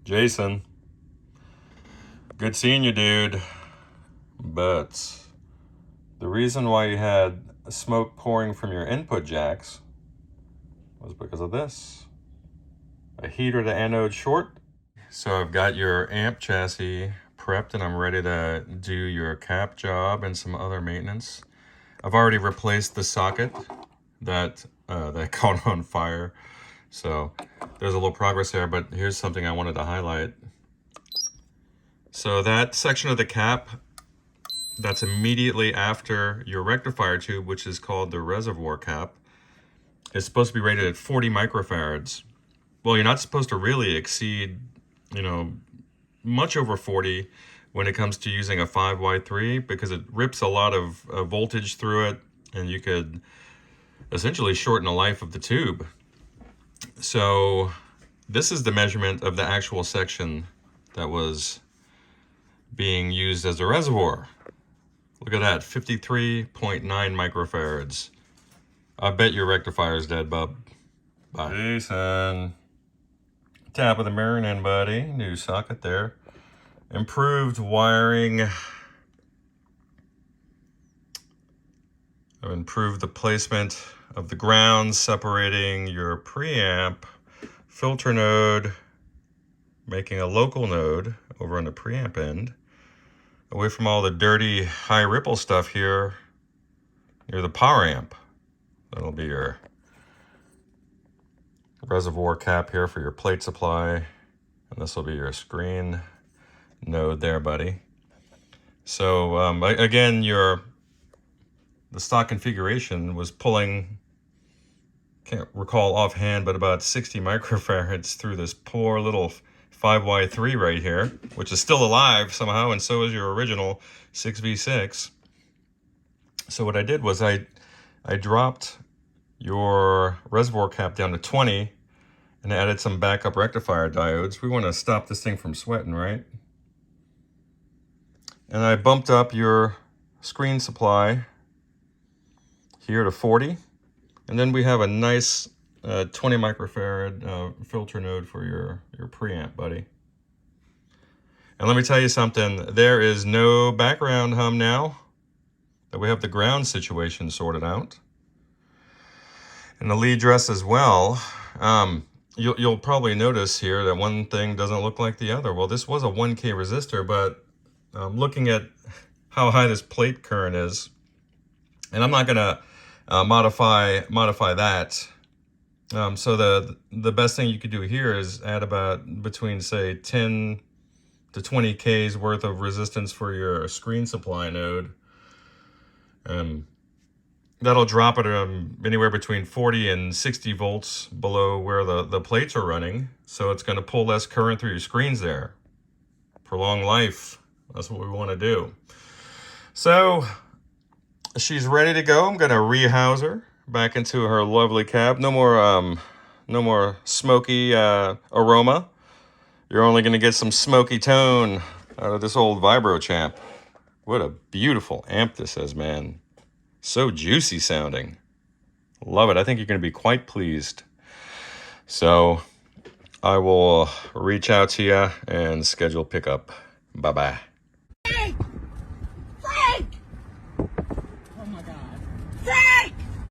Jason, good seeing you, dude. But the reason why you had smoke pouring from your input jacks was because of this. A heater to anode short. So I've got your amp chassis prepped and I'm ready to do your cap job and some other maintenance. I've already replaced the socket that caught on fire. So there's a little progress there, but here's something I wanted to highlight. So that section of the cap that's immediately after your rectifier tube, which is called the reservoir cap, is supposed to be rated at 40 microfarads. Well, you're not supposed to really exceed, much over 40 when it comes to using a 5Y3 because it rips a lot of voltage through it and you could essentially shorten the life of the tube. So this is the measurement of the actual section that was being used as a reservoir. Look at that, 53.9 microfarads. I bet your rectifier's dead, bub. Bye. Jason. Tap of the mirror in, buddy. New socket there. Improved wiring. I've improved the placement of the grounds, separating your preamp filter node, making a local node over on the preamp end, away from all the dirty high ripple stuff here near the power amp. That'll be your reservoir cap here for your plate supply, and this will be your screen node there, buddy. So again, the stock configuration was pulling, can't recall offhand, but about 60 microfarads through this poor little 5Y3 right here, which is still alive somehow, and so is your original 6V6. So what I did was I dropped your reservoir cap down to 20 and added some backup rectifier diodes. We want to stop this thing from sweating, right? And I bumped up your screen supply here to 40. And then we have a nice 20 microfarad filter node for your preamp, buddy. And let me tell you something, there is no background hum now that we have the ground situation sorted out. And the lead dress as well. You'll probably notice here that one thing doesn't look like the other. Well, this was a 1K resistor, but looking at how high this plate current is, and I'm not gonna modify that. So the best thing you could do here is add about between, say, 10 to 20 Ks worth of resistance for your screen supply node. That'll drop it anywhere between 40 and 60 volts below where the plates are running. So it's going to pull less current through your screens there. Prolong life. That's what we want to do. So she's ready to go. I'm going to rehouse her back into her lovely cab. No more smoky aroma. You're only going to get some smoky tone out of this old Vibrochamp. What a beautiful amp this is, man. So juicy sounding. Love it. I think you're going to be quite pleased. So I will reach out to you and schedule pickup. Bye-bye.